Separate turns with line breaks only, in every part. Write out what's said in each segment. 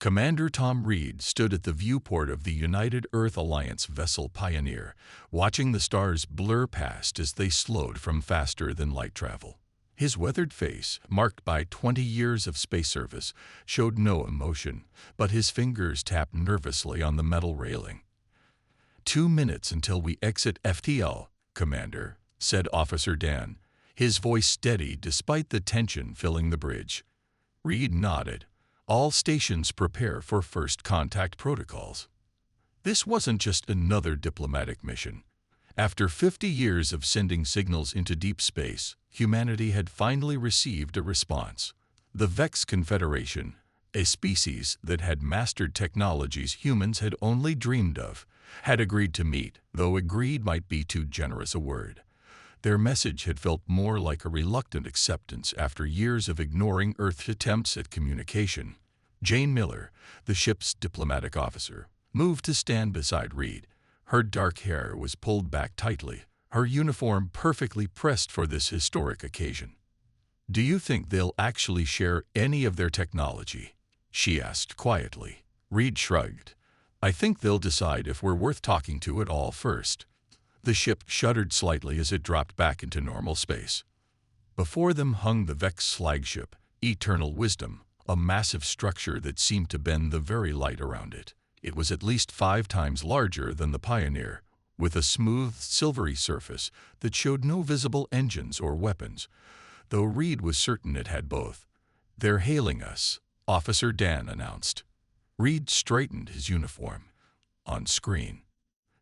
Commander Tom Reed stood at the viewport of the United Earth Alliance vessel Pioneer, watching the stars blur past as they slowed from faster-than-light travel. His weathered face, marked by 20 years of space service, showed no emotion, but his fingers tapped nervously on the metal railing. "2 minutes until we exit FTL, Commander," said Officer Dan, his voice steady despite the tension filling the bridge. Reed nodded. All stations prepare for first contact protocols. This wasn't just another diplomatic mission. After 50 years of sending signals into deep space, humanity had finally received a response. The Vex Confederation, a species that had mastered technologies humans had only dreamed of, had agreed to meet, though agreed might be too generous a word. Their message had felt more like a reluctant acceptance after years of ignoring Earth's attempts at communication. Jane Miller, the ship's diplomatic officer, moved to stand beside Reed. Her dark hair was pulled back tightly, her uniform perfectly pressed for this historic occasion. "Do you think they'll actually share any of their technology?" she asked quietly. Reed shrugged. "I think they'll decide if we're worth talking to at all first." The ship shuddered slightly as it dropped back into normal space. Before them hung the Vex flagship, Eternal Wisdom, a massive structure that seemed to bend the very light around it. It was at least 5 times larger than the Pioneer, with a smooth, silvery surface that showed no visible engines or weapons, though Reed was certain it had both. "They're hailing us," Officer Dan announced. Reed straightened his uniform. On screen,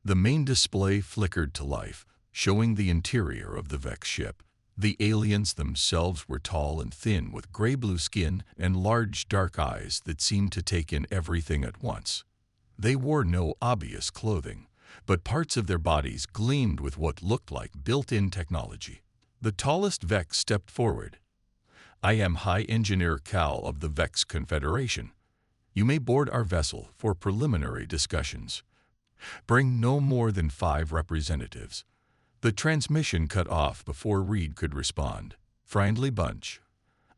the main display flickered to life, showing the interior of the Vex ship. The aliens themselves were tall and thin with gray-blue skin and large dark eyes that seemed to take in everything at once. They wore no obvious clothing, but parts of their bodies gleamed with what looked like built-in technology. The tallest Vex stepped forward. "I am High Engineer Cal of the Vex Confederation. You may board our vessel for preliminary discussions. Bring no more than 5 representatives." The transmission cut off before Reed could respond. "Friendly bunch,"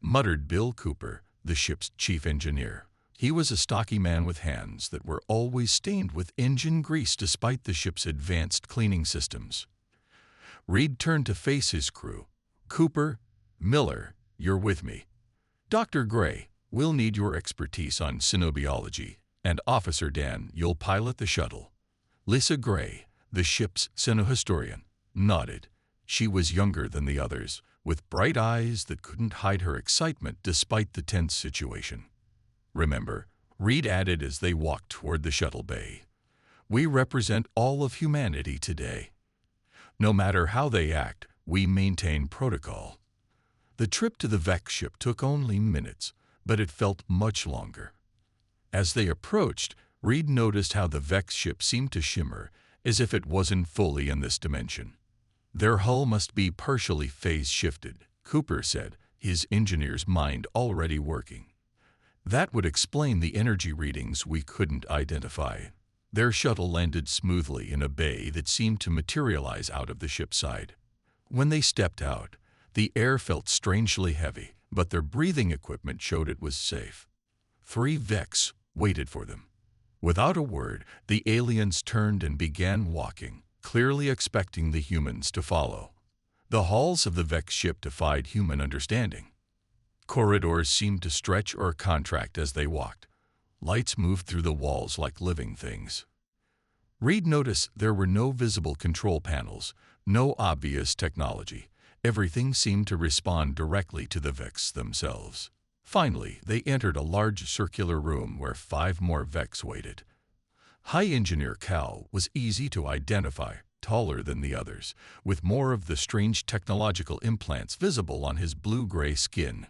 muttered Bill Cooper, the ship's chief engineer. He was a stocky man with hands that were always stained with engine grease despite the ship's advanced cleaning systems. Reed turned to face his crew. "Cooper, Miller, you're with me. Dr. Gray, we'll need your expertise on xenobiology, and Officer Dan, you'll pilot the shuttle." Lisa Gray, the ship's xenohistorian, nodded. She was younger than the others, with bright eyes that couldn't hide her excitement despite the tense situation. "Remember," Reed added as they walked toward the shuttle bay, "we represent all of humanity today. No matter how they act, we maintain protocol." The trip to the Vex ship took only minutes, but it felt much longer. As they approached, Reed noticed how the Vex ship seemed to shimmer, as if it wasn't fully in this dimension. "Their hull must be partially phase-shifted," Cooper said, his engineer's mind already working. "That would explain the energy readings we couldn't identify." Their shuttle landed smoothly in a bay that seemed to materialize out of the ship's side. When they stepped out, the air felt strangely heavy, but their breathing equipment showed it was safe. 3 Vex waited for them. Without a word, the aliens turned and began walking, clearly expecting the humans to follow. The halls of the Vex ship defied human understanding. Corridors seemed to stretch or contract as they walked. Lights moved through the walls like living things. Reed noticed there were no visible control panels, no obvious technology. Everything seemed to respond directly to the Vex themselves. Finally, they entered a large circular room where 5 more Vex waited. High Engineer Cal was easy to identify, taller than the others, with more of the strange technological implants visible on his blue-gray skin.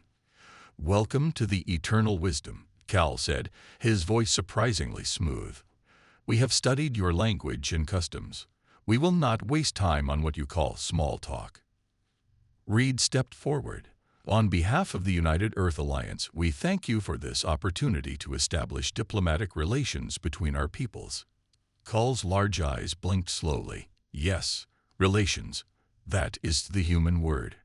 "Welcome to the Eternal Wisdom," Cal said, his voice surprisingly smooth. "We have studied your language and customs. We will not waste time on what you call small talk." Reed stepped forward. "On behalf of the United Earth Alliance, we thank you for this opportunity to establish diplomatic relations between our peoples." Cal's large eyes blinked slowly. "Yes, relations. That is the human word."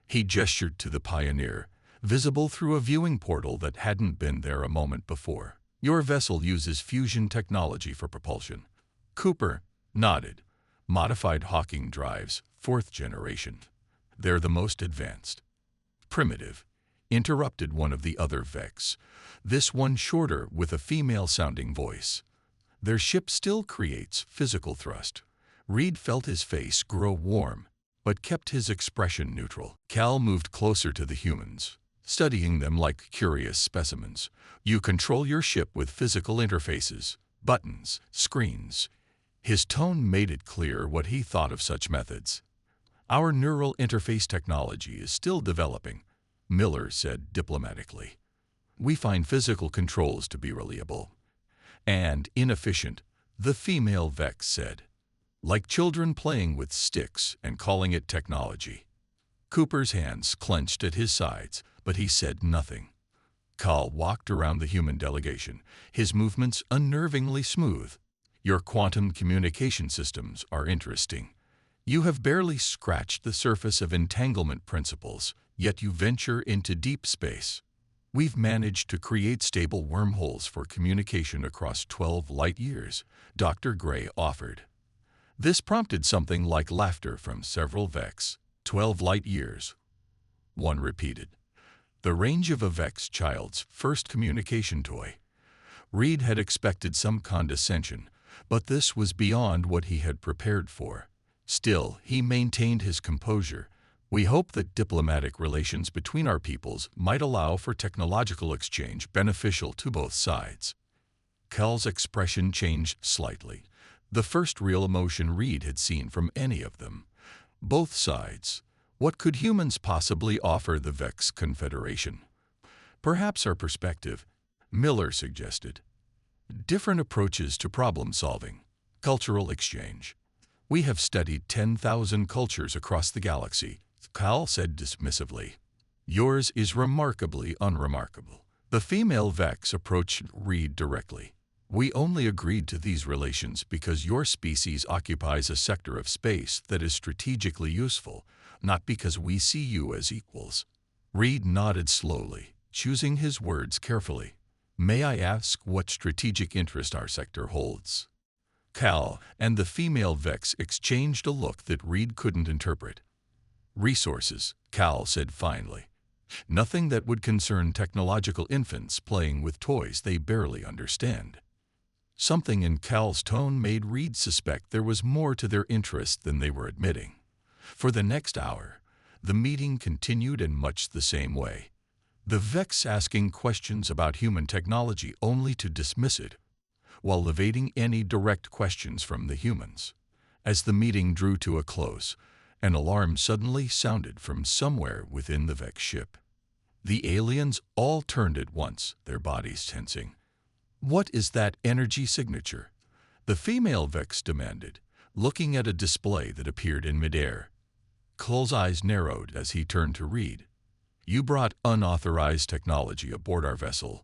He gestured to the Pioneer, visible through a viewing portal that hadn't been there a moment before. Your vessel uses fusion technology for propulsion. Cooper nodded. Modified Hawking drives, 4th generation. They're the most advanced. Primitive, interrupted one of the other Vex, this one shorter with a female-sounding voice. Their ship still creates physical thrust. Reed felt his face grow warm, but kept his expression neutral. Cal moved closer to the humans, studying them like curious specimens. You control your ship with physical interfaces, buttons, screens. His tone made it clear what he thought of such methods. Our neural interface technology is still developing, Miller said diplomatically. We find physical controls to be reliable and inefficient, the female Vex said. Like children playing with sticks and calling it technology. Cooper's hands clenched at his sides, but he said nothing. Cal walked around the human delegation, his movements unnervingly smooth. Your quantum communication systems are interesting. You have barely scratched the surface of entanglement principles, yet you venture into deep space. We've managed to create stable wormholes for communication across 12 light years, Dr. Gray offered. This prompted something like laughter from several Vex. 12 light years, one repeated. The range of a Vex child's first communication toy. Reed had expected some condescension, but this was beyond what he had prepared for. Still, he maintained his composure. We hope that diplomatic relations between our peoples might allow for technological exchange beneficial to both sides. Cal's expression changed slightly, the first real emotion Reed had seen from any of them. Both sides. What could humans possibly offer the Vex Confederation? Perhaps our perspective, Miller suggested. Different approaches to problem solving. Cultural exchange. We have studied 10,000 cultures across the galaxy, Cal said dismissively. Yours is remarkably unremarkable. The female Vex approached Reed directly. We only agreed to these relations because your species occupies a sector of space that is strategically useful, not because we see you as equals. Reed nodded slowly, choosing his words carefully. May I ask what strategic interest our sector holds? Cal and the female Vex exchanged a look that Reed couldn't interpret. Resources, Cal said finally. Nothing that would concern technological infants playing with toys they barely understand. Something in Cal's tone made Reed suspect there was more to their interest than they were admitting. For the next hour, the meeting continued in much the same way. The Vex asking questions about human technology only to dismiss it, while evading any direct questions from the humans. As the meeting drew to a close, an alarm suddenly sounded from somewhere within the Vex ship. The aliens all turned at once, their bodies tensing. What is that energy signature? The female Vex demanded, looking at a display that appeared in midair. Cole's eyes narrowed as he turned to Reed. You brought unauthorized technology aboard our vessel.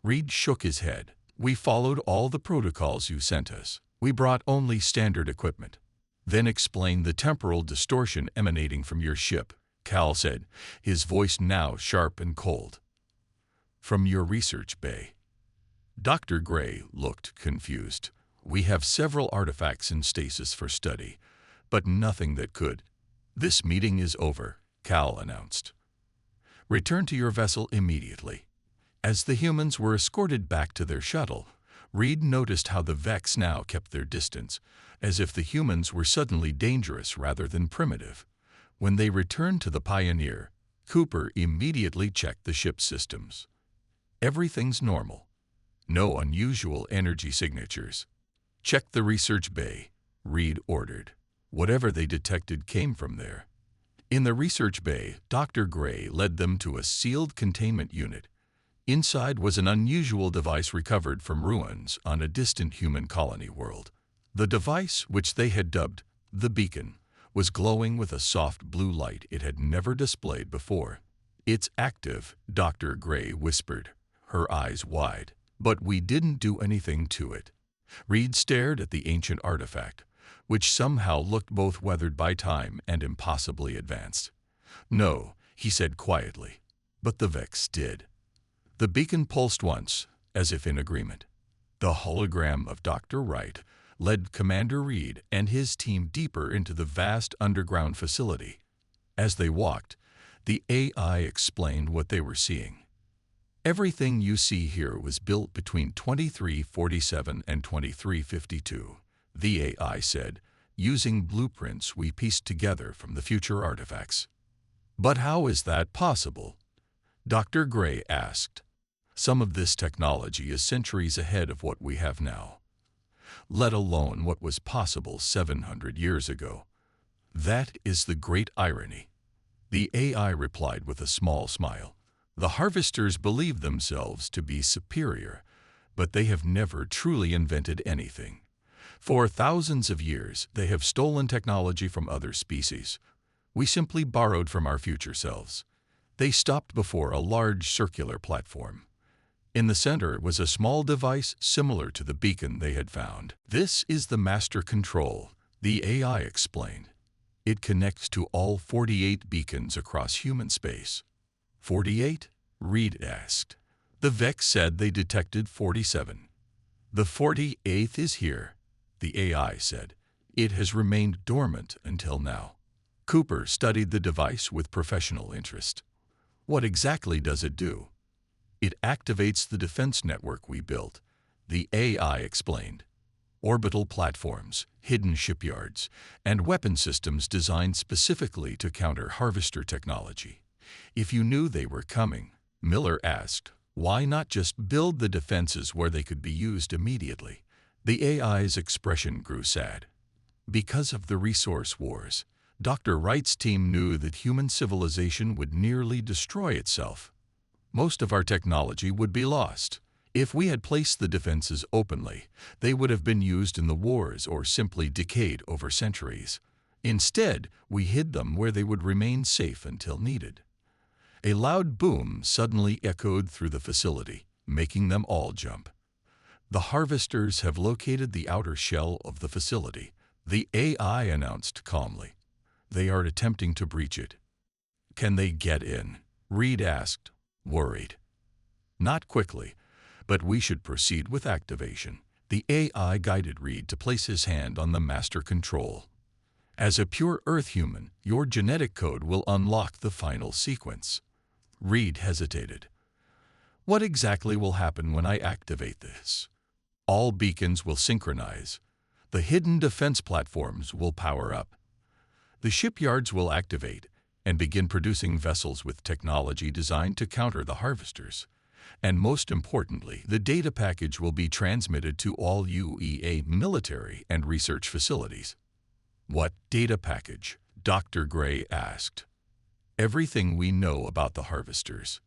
Reed shook his head. We followed all the protocols you sent us. We brought only standard equipment. Then explain the temporal distortion emanating from your ship, Cal said, his voice now sharp and cold. From your research bay. Dr. Gray looked confused. We have several artifacts in stasis for study, but nothing that could. This meeting is over, Cal announced. Return to your vessel immediately. As the humans were escorted back to their shuttle, Reed noticed how the Vex now kept their distance, as if the humans were suddenly dangerous rather than primitive. When they returned to the Pioneer, Cooper immediately checked the ship's systems. Everything's normal. No unusual energy signatures. Check the research bay, Reed ordered. Whatever they detected came from there. In the research bay, Dr. Gray led them to a sealed containment unit. Inside was an unusual device recovered from ruins on a distant human colony world. The device, which they had dubbed the beacon, was glowing with a soft blue light it had never displayed before. It's active, Dr. Gray whispered, her eyes wide. But we didn't do anything to it. Reed stared at the ancient artifact, which somehow looked both weathered by time and impossibly advanced. No, he said quietly, but the Vex did. The beacon pulsed once, as if in agreement. The hologram of Dr. Wright led Commander Reed and his team deeper into the vast underground facility. As they walked, the AI explained what they were seeing. Everything you see here was built between 2347 and 2352, the AI said, using blueprints we pieced together from the future artifacts. But how is that possible? Dr. Gray asked. Some of this technology is centuries ahead of what we have now, let alone what was possible 700 years ago. That is the great irony. The AI replied with a small smile. The harvesters believe themselves to be superior, but they have never truly invented anything. For thousands of years, they have stolen technology from other species. We simply borrowed from our future selves. They stopped before a large circular platform. In the center was a small device similar to the beacon they had found. This is the master control, the AI explained. It connects to all 48 beacons across human space. 48? Reed asked. The Vex said they detected 47. The 48th is here, the AI said. It has remained dormant until now. Cooper studied the device with professional interest. What exactly does it do? It activates the defense network we built, the AI explained. Orbital platforms, hidden shipyards, and weapon systems designed specifically to counter harvester technology. If you knew they were coming, Miller asked, why not just build the defenses where they could be used immediately? The AI's expression grew sad. Because of the resource wars, Dr. Wright's team knew that human civilization would nearly destroy itself. Most of our technology would be lost. If we had placed the defenses openly, they would have been used in the wars or simply decayed over centuries. Instead, we hid them where they would remain safe until needed. A loud boom suddenly echoed through the facility, making them all jump. The harvesters have located the outer shell of the facility, the AI announced calmly. They are attempting to breach it. Can they get in? Reed asked, worried. Not quickly, but we should proceed with activation. The AI guided Reed to place his hand on the master control. As a pure Earth human, your genetic code will unlock the final sequence. Reed hesitated. What exactly will happen when I activate this? All beacons will synchronize. The hidden defense platforms will power up. The shipyards will activate and begin producing vessels with technology designed to counter the harvesters. And most importantly, the data package will be transmitted to all UEA military and research facilities. What data package? Dr. Gray asked. Everything we know about the harvesters.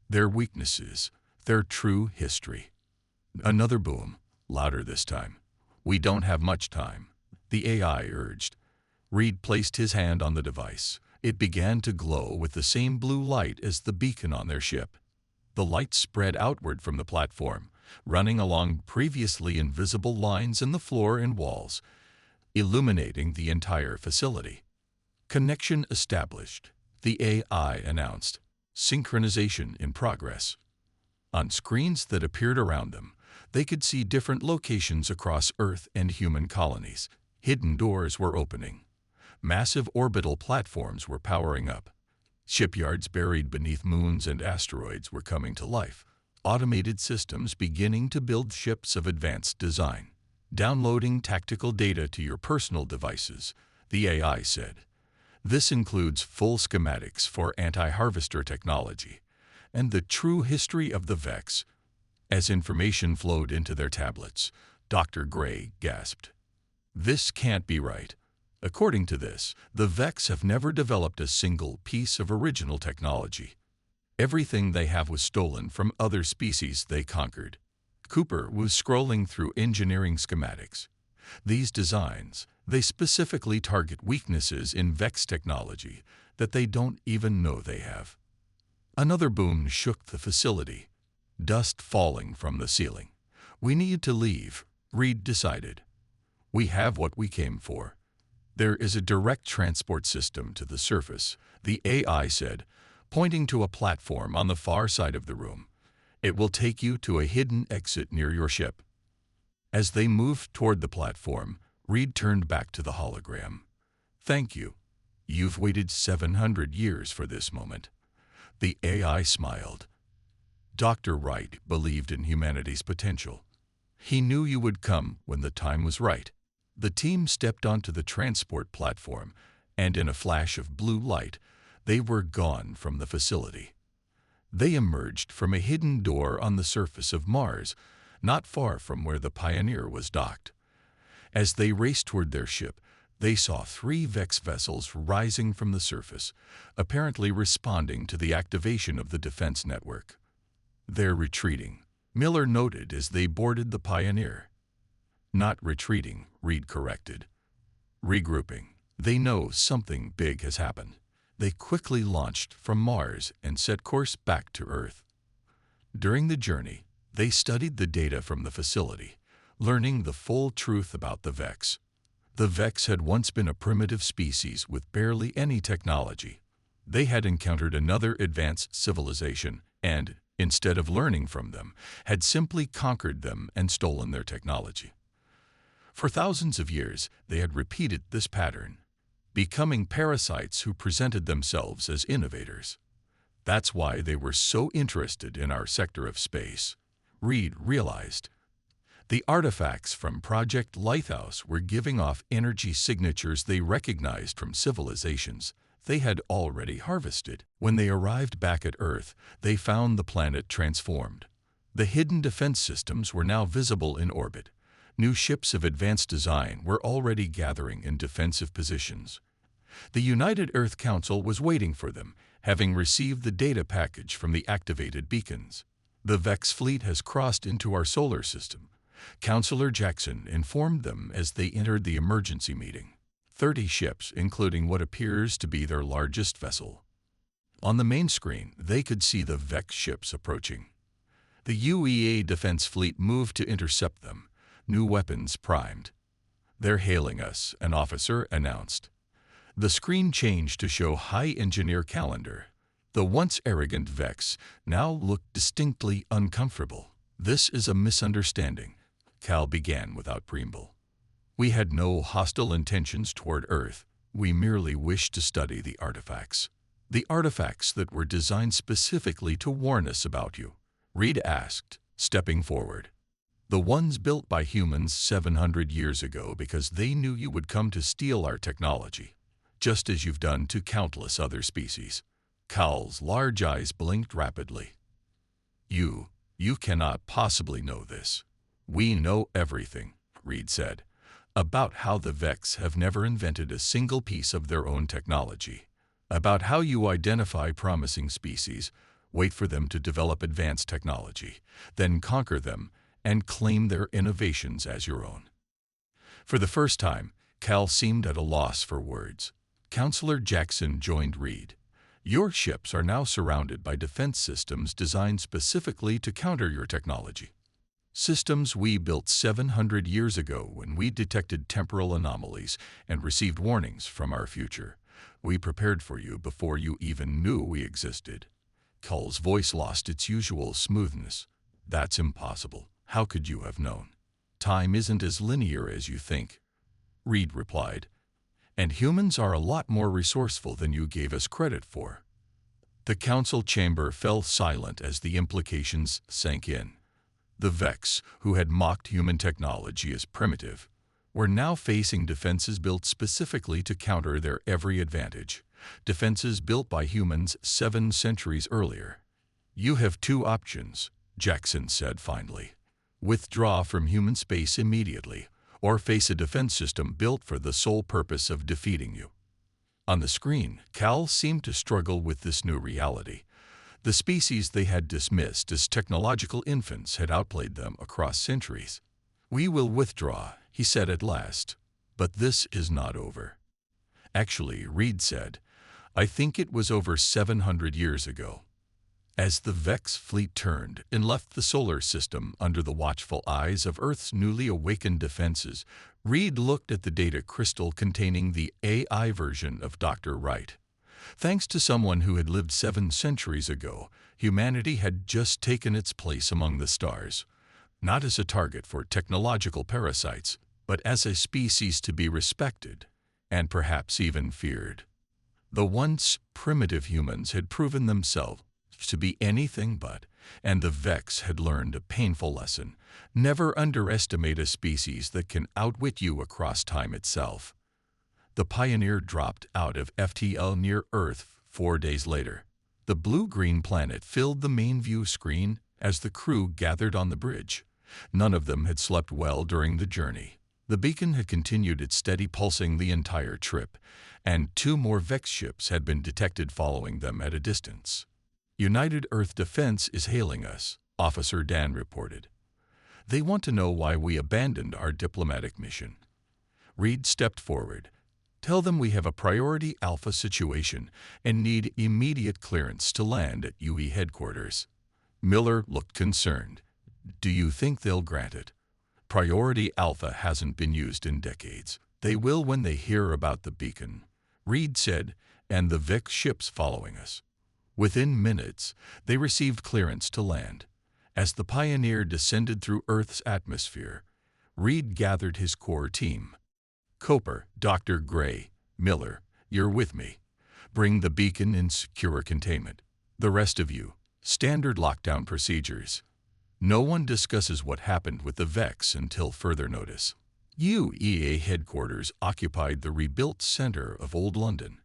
Their weaknesses, their true history. Another boom, louder this time. We don't have much time, the AI urged. Reed placed his hand on the device. It began to glow with the same blue light as the beacon on their ship. The light spread outward from the platform, running along previously invisible lines in the floor and walls, illuminating the entire facility. Connection established, the AI announced. Synchronization in progress. On screens that appeared around them, they could see different locations across Earth and human colonies. Hidden doors were opening. Massive orbital platforms were powering up. Shipyards buried beneath moons and asteroids were coming to life. Automated systems beginning to build ships of advanced design. Downloading tactical data to your personal devices, the AI said. This includes full schematics for anti-harvester technology and the true history of the Vex. As information flowed into their tablets, Dr. Gray gasped. This can't be right. According to this, the Vex have never developed a single piece of original technology. Everything they have was stolen from other species they conquered. Cooper was scrolling through engineering schematics. These designs, they specifically target weaknesses in Vex technology that they don't even know they have. Another boom shook the facility, dust falling from the ceiling. We need to leave, Reed decided. We have what we came for. There is a direct transport system to the surface, the AI said, pointing to a platform on the far side of the room. It will take you to a hidden exit near your ship. As they moved toward the platform, Reed turned back to the hologram. Thank you. You've waited 700 years for this moment. The AI smiled. Dr. Wright believed in humanity's potential. He knew you would come when the time was right. The team stepped onto the transport platform, and in a flash of blue light, they were gone from the facility. They emerged from a hidden door on the surface of Mars, not far from where the Pioneer was docked. As they raced toward their ship, they saw 3 Vex vessels rising from the surface, apparently responding to the activation of the defense network. They're retreating, Miller noted as they boarded the Pioneer. Not retreating, Reed corrected. Regrouping. They know something big has happened. They quickly launched from Mars and set course back to Earth. During the journey, they studied the data from the facility, learning the full truth about the Vex. The Vex had once been a primitive species with barely any technology. They had encountered another advanced civilization and, instead of learning from them, had simply conquered them and stolen their technology. For thousands of years, they had repeated this pattern, becoming parasites who presented themselves as innovators. That's why they were so interested in our sector of space, Reed realized. The artifacts from Project Lighthouse were giving off energy signatures they recognized from civilizations they had already harvested. When they arrived back at Earth, they found the planet transformed. The hidden defense systems were now visible in orbit. New ships of advanced design were already gathering in defensive positions. The United Earth Council was waiting for them, having received the data package from the activated beacons. The Vex fleet has crossed into our solar system, Counselor Jackson informed them as they entered the emergency meeting. 30 ships, including what appears to be their largest vessel. On the main screen, they could see the Vex ships approaching. The UEA defense fleet moved to intercept them, new weapons primed. They're hailing us, an officer announced. The screen changed to show High Engineer Calendar. The once arrogant Vex now looked distinctly uncomfortable. This is a misunderstanding, Cal began without preamble. We had no hostile intentions toward Earth. We merely wished to study the artifacts. The artifacts that were designed specifically to warn us about you, Reed asked, stepping forward. The ones built by humans 700 years ago because they knew you would come to steal our technology, just as you've done to countless other species. Cal's large eyes blinked rapidly. You cannot possibly know this. We know everything, Reed said, about how the Vex have never invented a single piece of their own technology, about how you identify promising species, wait for them to develop advanced technology, then conquer them and claim their innovations as your own. For the first time, Cal seemed at a loss for words. Counselor Jackson joined Reed. Your ships are now surrounded by defense systems designed specifically to counter your technology. Systems we built 700 years ago when we detected temporal anomalies and received warnings from our future. We prepared for you before you even knew we existed. Cal's voice lost its usual smoothness. That's impossible. How could you have known? Time isn't as linear as you think, Reed replied. And humans are a lot more resourceful than you gave us credit for. The council chamber fell silent as the implications sank in. The Vex, who had mocked human technology as primitive, were now facing defenses built specifically to counter their every advantage, defenses built by humans 7 centuries earlier. You have 2 options, Jackson said finally. Withdraw from human space immediately, or face a defense system built for the sole purpose of defeating you. On the screen, Cal seemed to struggle with this new reality. The species they had dismissed as technological infants had outplayed them across centuries. We will withdraw, he said at last, but this is not over. Actually, Reed said, I think it was over 700 years ago. As the Vex fleet turned and left the solar system under the watchful eyes of Earth's newly awakened defenses, Reed looked at the data crystal containing the AI version of Dr. Wright. Thanks to someone who had lived 7 centuries ago, humanity had just taken its place among the stars, not as a target for technological parasites, but as a species to be respected, and perhaps even feared. The once primitive humans had proven themselves to be anything but, and the Vex had learned a painful lesson. Never underestimate a species that can outwit you across time itself. The Pioneer dropped out of FTL near Earth 4 days later. The blue-green planet filled the main view screen as the crew gathered on the bridge. None of them had slept well during the journey. The beacon had continued its steady pulsing the entire trip, and 2 more Vex ships had been detected following them at a distance. United Earth Defense is hailing us, Officer Dan reported. They want to know why we abandoned our diplomatic mission. Reed stepped forward. Tell them we have a priority Alpha situation and need immediate clearance to land at UE headquarters. Miller looked concerned. Do you think they'll grant it? Priority Alpha hasn't been used in decades. They will when they hear about the beacon, Reed said, and the Vex ships following us. Within minutes, they received clearance to land. As the Pioneer descended through Earth's atmosphere, Reed gathered his core team. Cooper, Dr. Gray, Miller, you're with me. Bring the beacon in secure containment. The rest of you, standard lockdown procedures. No one discusses what happened with the Vex until further notice. UEA headquarters occupied the rebuilt center of Old London.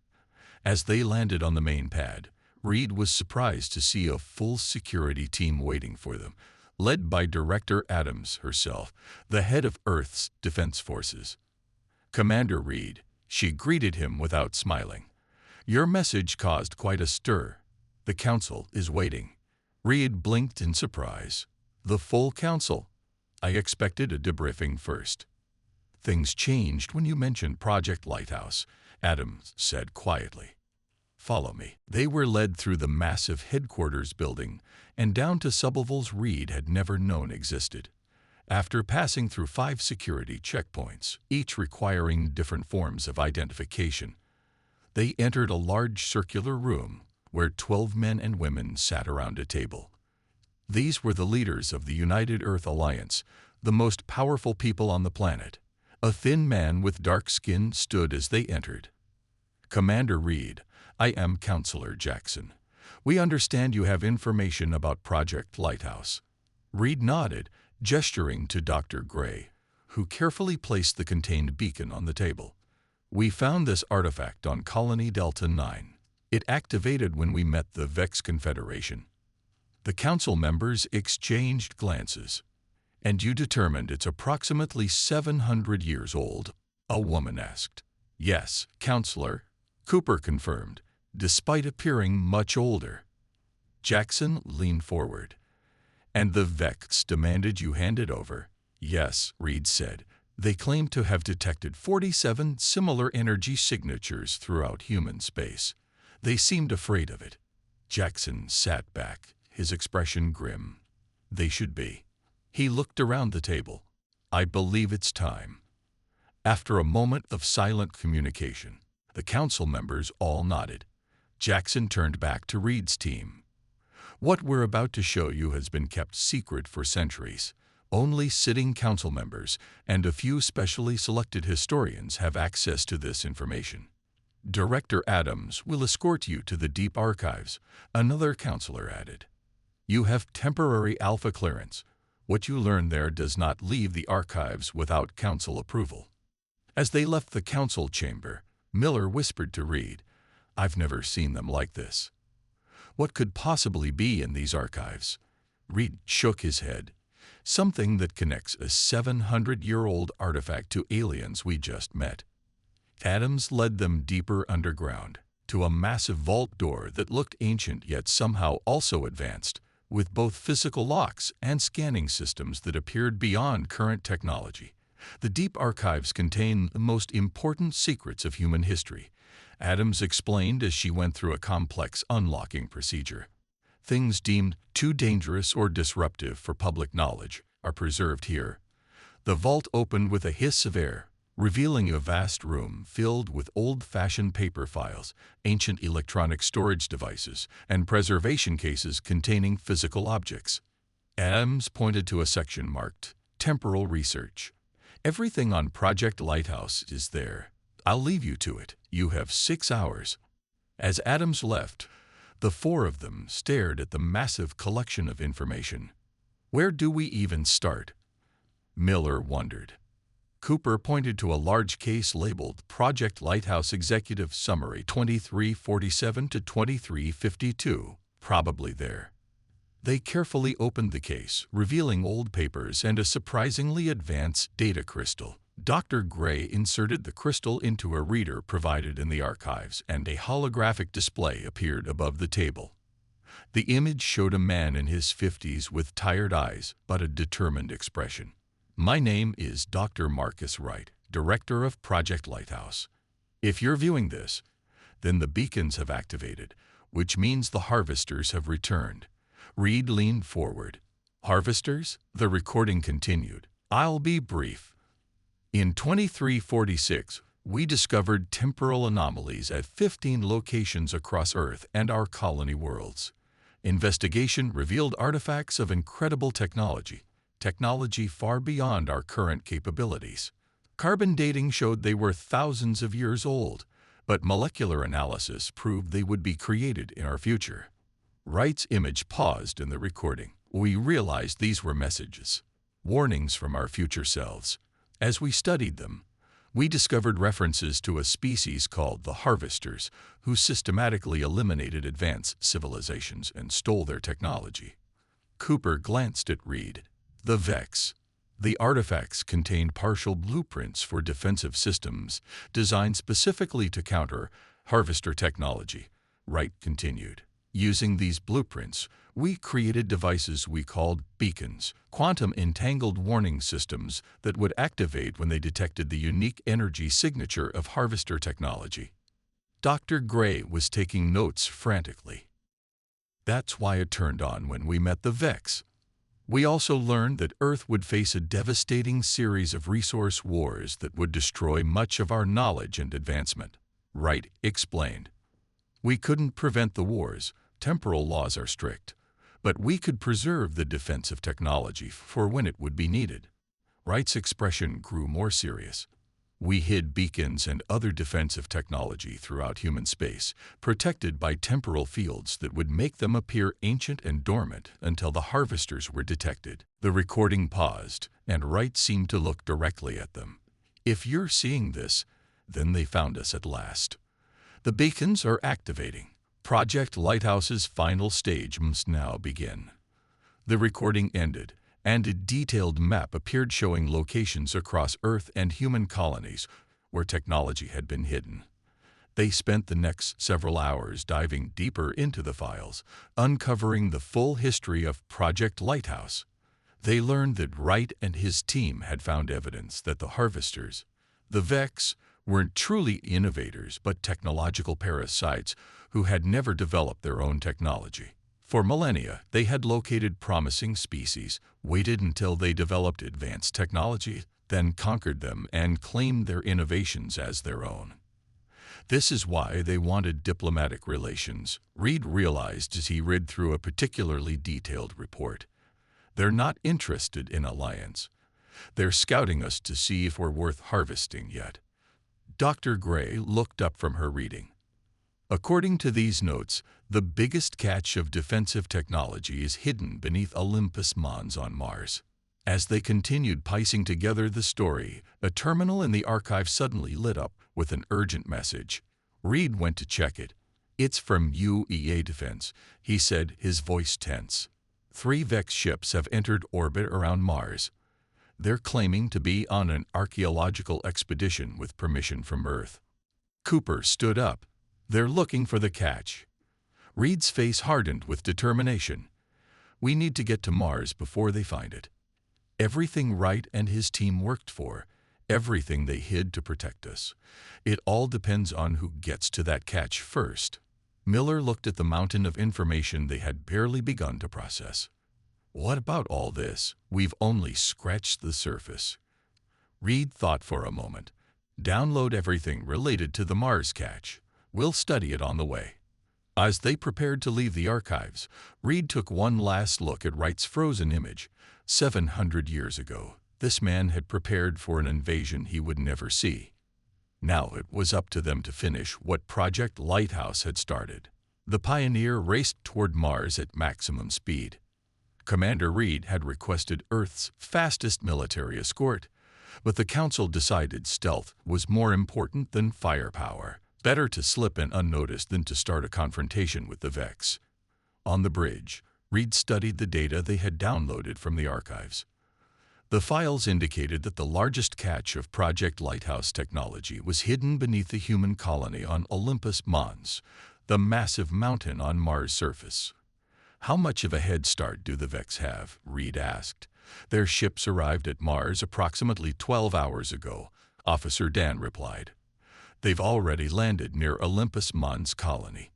As they landed on the main pad, Reed was surprised to see a full security team waiting for them, led by Director Adams herself, the head of Earth's Defense Forces. Commander Reed, she greeted him without smiling. Your message caused quite a stir. The Council is waiting. Reed blinked in surprise. The full Council? I expected a debriefing first. Things changed when you mentioned Project Lighthouse, Adams said quietly. Follow me. They were led through the massive headquarters building and down to sublevels Reed had never known existed. After passing through 5 security checkpoints, each requiring different forms of identification, they entered a large circular room where 12 men and women sat around a table. These were the leaders of the United Earth Alliance, the most powerful people on the planet. A thin man with dark skin stood as they entered. Commander Reed, I am Counselor Jackson. We understand you have information about Project Lighthouse. Reed nodded, gesturing to Dr. Gray, who carefully placed the contained beacon on the table. We found this artifact on Colony Delta 9. It activated when we met the Vex Confederation. The council members exchanged glances. And you determined it's approximately 700 years old? A woman asked. Yes, Counselor, Cooper confirmed, despite appearing much older. Jackson leaned forward. And the Vex demanded you hand it over? Yes, Reed said. They claim to have detected 47 similar energy signatures throughout human space. They seemed afraid of it. Jackson sat back, his expression grim. They should be. He looked around the table. I believe it's time. After a moment of silent communication, the council members all nodded. Jackson turned back to Reed's team. What we're about to show you has been kept secret for centuries. Only sitting council members and a few specially selected historians have access to this information. Director Adams will escort you to the deep archives, another counselor added. You have temporary Alpha clearance. What you learn there does not leave the archives without council approval. As they left the council chamber, Miller whispered to Reed, I've never seen them like this. What could possibly be in these archives? Reed shook his head. Something that connects a 700-year-old artifact to aliens we just met. Adams led them deeper underground, to a massive vault door that looked ancient yet somehow also advanced, with both physical locks and scanning systems that appeared beyond current technology. The deep archives contain the most important secrets of human history, Adams explained as she went through a complex unlocking procedure. Things deemed too dangerous or disruptive for public knowledge are preserved here. The vault opened with a hiss of air. revealing a vast room filled with old-fashioned paper files, ancient electronic storage devices, and preservation cases containing physical objects. Adams pointed to a section marked Temporal Research. Everything on Project Lighthouse is there. I'll leave you to it. You have 6 hours. As Adams left, the four of them stared at the massive collection of information. Where do we even start? Miller wondered. Cooper pointed to a large case labeled Project Lighthouse Executive Summary 2347 to 2352, probably there. They carefully opened the case, revealing old papers and a surprisingly advanced data crystal. Dr. Gray inserted the crystal into a reader provided in the archives, and a holographic display appeared above the table. The image showed a man in his 50s with tired eyes but a determined expression. My name is Dr. Marcus Wright, Director of Project Lighthouse. If you're viewing this, then the beacons have activated, which means the harvesters have returned. Reed leaned forward. Harvesters? The recording continued. I'll be brief. In 2346, we discovered temporal anomalies at 15 locations across Earth and our colony worlds. Investigation revealed artifacts of incredible technology far beyond our current capabilities. Carbon dating showed they were thousands of years old, but molecular analysis proved they would be created in our future. Wright's image paused in the recording. We realized these were messages, warnings from our future selves. As we studied them, we discovered references to a species called the Harvesters, who systematically eliminated advanced civilizations and stole their technology. Cooper glanced at Reed. The Vex. The artifacts contained partial blueprints for defensive systems designed specifically to counter Harvester technology. Wright continued. Using these blueprints, we created devices we called beacons, quantum-entangled warning systems that would activate when they detected the unique energy signature of Harvester technology. Dr. Gray was taking notes frantically. That's why it turned on when we met the Vex. We also learned that Earth would face a devastating series of resource wars that would destroy much of our knowledge and advancement. Wright explained. We couldn't prevent the wars. Temporal laws are strict. But we could preserve the defensive technology for when it would be needed. Wright's expression grew more serious. We hid beacons and other defensive technology throughout human space, protected by temporal fields that would make them appear ancient and dormant until the harvesters were detected. The recording paused, and Wright seemed to look directly at them. If you're seeing this, then they found us at last. The beacons are activating. Project Lighthouse's final stage must now begin. The recording ended, and a detailed map appeared showing locations across Earth and human colonies where technology had been hidden. They spent the next several hours diving deeper into the files, uncovering the full history of Project Lighthouse. They learned that Wright and his team had found evidence that the Harvesters, the Vex, weren't truly innovators but technological parasites who had never developed their own technology. For millennia, they had located promising species, waited until they developed advanced technology, then conquered them and claimed their innovations as their own. This is why they wanted diplomatic relations, Reed realized as he read through a particularly detailed report. They're not interested in alliance. They're scouting us to see if we're worth harvesting yet. Dr. Gray looked up from her reading. According to these notes, the biggest catch of defensive technology is hidden beneath Olympus Mons on Mars. As they continued piecing together the story, a terminal in the archive suddenly lit up with an urgent message. Reed went to check it. It's from UEA Defense, he said, his voice tense. 3 Vex ships have entered orbit around Mars. They're claiming to be on an archaeological expedition with permission from Earth. Cooper stood up. They're looking for the catch. Reed's face hardened with determination. We need to get to Mars before they find it. Everything Wright and his team worked for, everything they hid to protect us. It all depends on who gets to that catch first. Miller looked at the mountain of information they had barely begun to process. What about all this? We've only scratched the surface. Reed thought for a moment. Download everything related to the Mars catch. We'll study it on the way. As they prepared to leave the archives, Reed took one last look at Wright's frozen image. 700 years ago, this man had prepared for an invasion he would never see. Now it was up to them to finish what Project Lighthouse had started. The Pioneer raced toward Mars at maximum speed. Commander Reed had requested Earth's fastest military escort, but the Council decided stealth was more important than firepower. Better to slip in unnoticed than to start a confrontation with the Vex. On the bridge, Reed studied the data they had downloaded from the archives. The files indicated that the largest catch of Project Lighthouse technology was hidden beneath the human colony on Olympus Mons, the massive mountain on Mars' surface. "How much of a head start do the Vex have?" Reed asked. "Their ships arrived at Mars approximately 12 hours ago," Officer Dan replied. "They've already landed near Olympus Mons colony."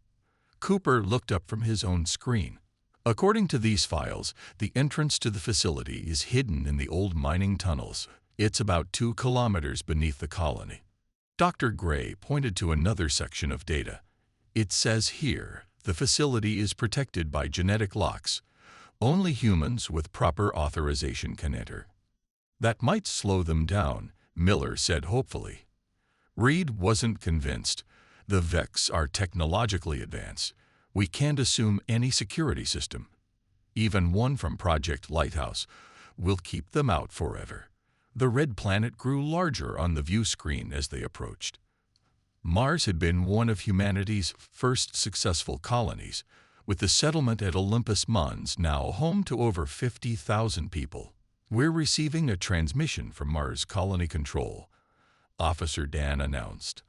Cooper looked up from his own screen. According to these files, the entrance to the facility is hidden in the old mining tunnels. It's about 2 kilometers beneath the colony. Dr. Gray pointed to another section of data. "It says here, the facility is protected by genetic locks. Only humans with proper authorization can enter." "That might slow them down," Miller said hopefully. Reed wasn't convinced. "The Vex are technologically advanced. We can't assume any security system, even one from Project Lighthouse, will keep them out forever." The red planet grew larger on the view screen as they approached. Mars had been one of humanity's first successful colonies, with the settlement at Olympus Mons now home to over 50,000 people. "We're receiving a transmission from Mars Colony Control," Officer Dan announced.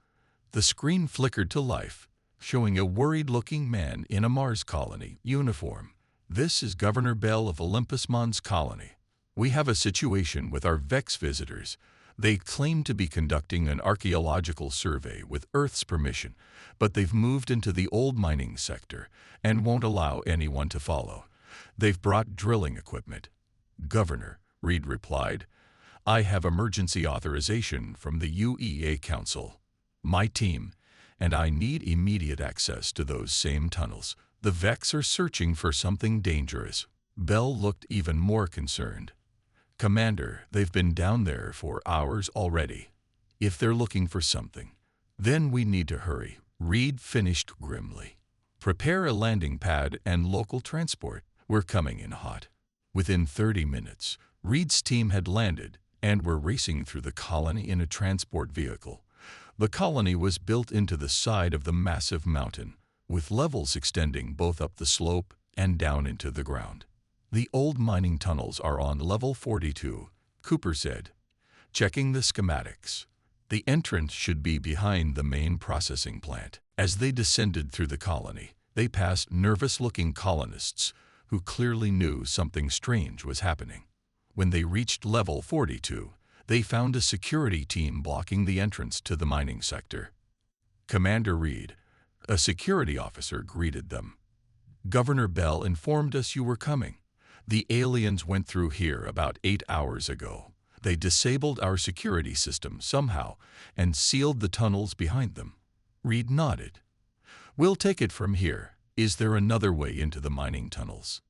The screen flickered to life, showing a worried-looking man in a Mars colony uniform. "This is Governor Bell of Olympus Mons Colony. We have a situation with our Vex visitors. They claim to be conducting an archaeological survey with Earth's permission, but they've moved into the old mining sector and won't allow anyone to follow. They've brought drilling equipment." "Governor," Reed replied, "I have emergency authorization from the UEA Council. My team and I need immediate access to those same tunnels. The Vex are searching for something dangerous." Bell looked even more concerned. "Commander, they've been down there for hours already. If they're looking for something, then we need to hurry," Reed finished grimly. "Prepare a landing pad and local transport. We're coming in hot." Within 30 minutes, Reed's team had landed and were racing through the colony in a transport vehicle. The colony was built into the side of the massive mountain, with levels extending both up the slope and down into the ground. "The old mining tunnels are on level 42, Cooper said, checking the schematics. "The entrance should be behind the main processing plant." As they descended through the colony, they passed nervous-looking colonists who clearly knew something strange was happening. When they reached level 42, they found a security team blocking the entrance to the mining sector. "Commander Reed," a security officer greeted them. "Governor Bell informed us you were coming. The aliens went through here about 8 hours ago. They disabled our security system somehow and sealed the tunnels behind them." Reed nodded. "We'll take it from here. Is there another way into the mining tunnels?"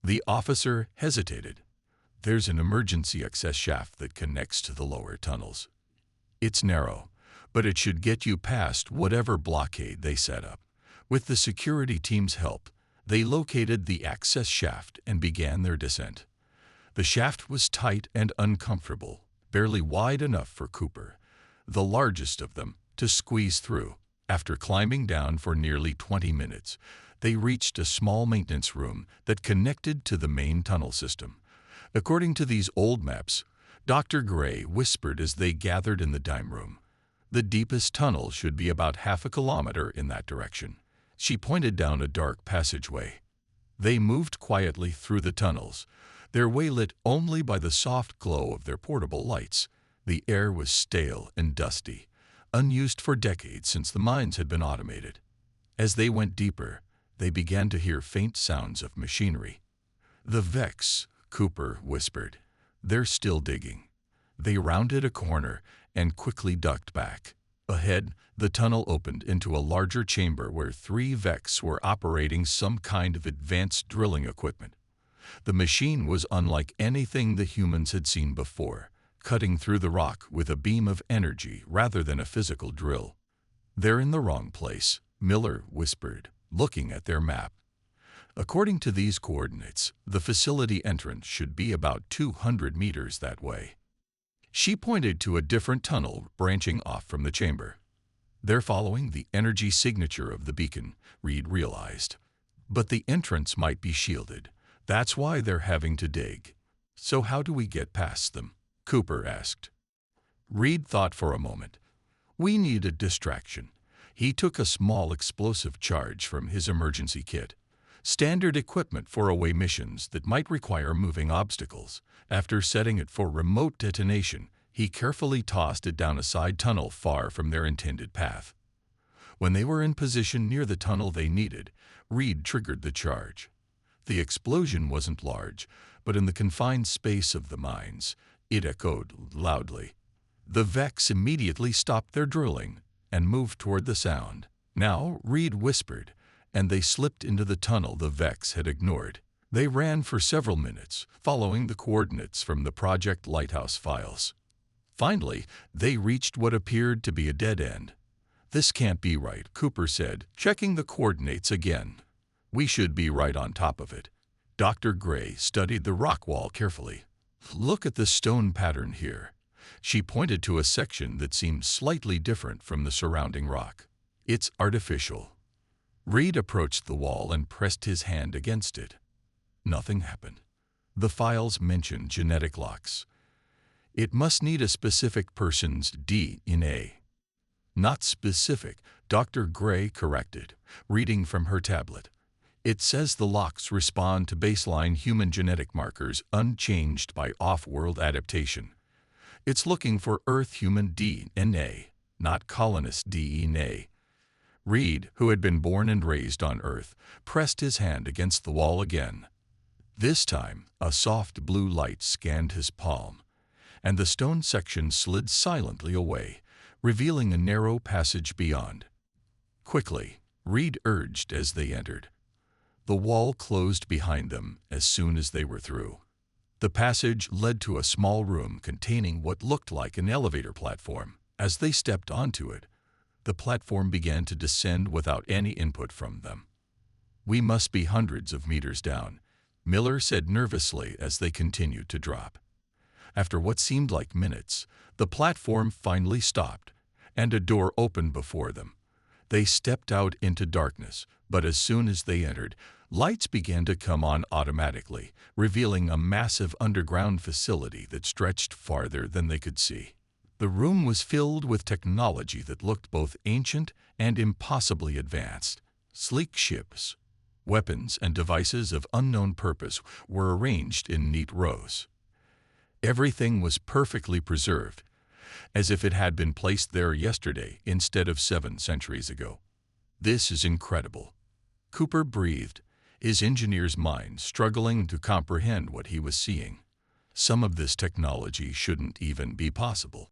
The officer hesitated. "There's an emergency access shaft that connects to the lower tunnels. It's narrow, but it should get you past whatever blockade they set up." With the security team's help, they located the access shaft and began their descent. The shaft was tight and uncomfortable, barely wide enough for Cooper, the largest of them, to squeeze through. After climbing down for nearly 20 minutes, they reached a small maintenance room that connected to the main tunnel system. According to these old maps, Dr. Gray whispered as they gathered in the dime room, "The deepest tunnel should be about half a kilometer in that direction." She pointed down a dark passageway. They moved quietly through the tunnels, their way lit only by the soft glow of their portable lights. The air was stale and dusty, unused for decades since the mines had been automated. As they went deeper, they began to hear faint sounds of machinery. "The Vex," Cooper whispered. "They're still digging. They rounded a corner and quickly ducked back. Ahead, the tunnel opened into a larger chamber where 3 Vex were operating some kind of advanced drilling equipment. The machine was unlike anything the humans had seen before, cutting through the rock with a beam of energy rather than a physical drill. "They're in the wrong place," Miller whispered, looking at their map. "According to these coordinates, the facility entrance should be about 200 meters that way." She pointed to a different tunnel branching off from the chamber. "They're following the energy signature of the beacon," Reed realized. "But the entrance might be shielded. That's why they're having to dig." "So how do we get past them?" Cooper asked. Reed thought for a moment. "We need a distraction." He took a small explosive charge from his emergency kit. Standard equipment for away missions that might require moving obstacles. After setting it for remote detonation, he carefully tossed it down a side tunnel far from their intended path. When they were in position near the tunnel they needed, Reed triggered the charge. The explosion wasn't large, but in the confined space of the mines, it echoed loudly. The Vex immediately stopped their drilling and moved toward the sound. "Now," Reed whispered, and they slipped into the tunnel the Vex had ignored. They ran for several minutes, following the coordinates from the Project Lighthouse files. Finally, they reached what appeared to be a dead end. "This can't be right," Cooper said, checking the coordinates again. "We should be right on top of it." Dr. Gray studied the rock wall carefully. "Look at the stone pattern here." She pointed to a section that seemed slightly different from the surrounding rock. "It's artificial." Reed approached the wall and pressed his hand against it. Nothing happened. The files mentioned genetic locks. "It must need a specific person's DNA." "Not specific," Dr. Gray corrected, reading from her tablet. "It says the locks respond to baseline human genetic markers unchanged by off-world adaptation. It's looking for Earth human DNA, not colonist DNA." Reed, who had been born and raised on Earth, pressed his hand against the wall again. This time, a soft blue light scanned his palm, and the stone section slid silently away, revealing a narrow passage beyond. "Quickly," Reed urged as they entered. The wall closed behind them as soon as they were through. The passage led to a small room containing what looked like an elevator platform. As they stepped onto it, the platform began to descend without any input from them. "We must be hundreds of meters down," Miller said nervously as they continued to drop. After what seemed like minutes, the platform finally stopped, and a door opened before them. They stepped out into darkness, but as soon as they entered, lights began to come on automatically, revealing a massive underground facility that stretched farther than they could see. The room was filled with technology that looked both ancient and impossibly advanced. Sleek ships, weapons, and devices of unknown purpose were arranged in neat rows. Everything was perfectly preserved, as if it had been placed there yesterday instead of 7 centuries ago. "This is incredible," Cooper breathed, his engineer's mind struggling to comprehend what he was seeing. Some of this technology shouldn't even be possible.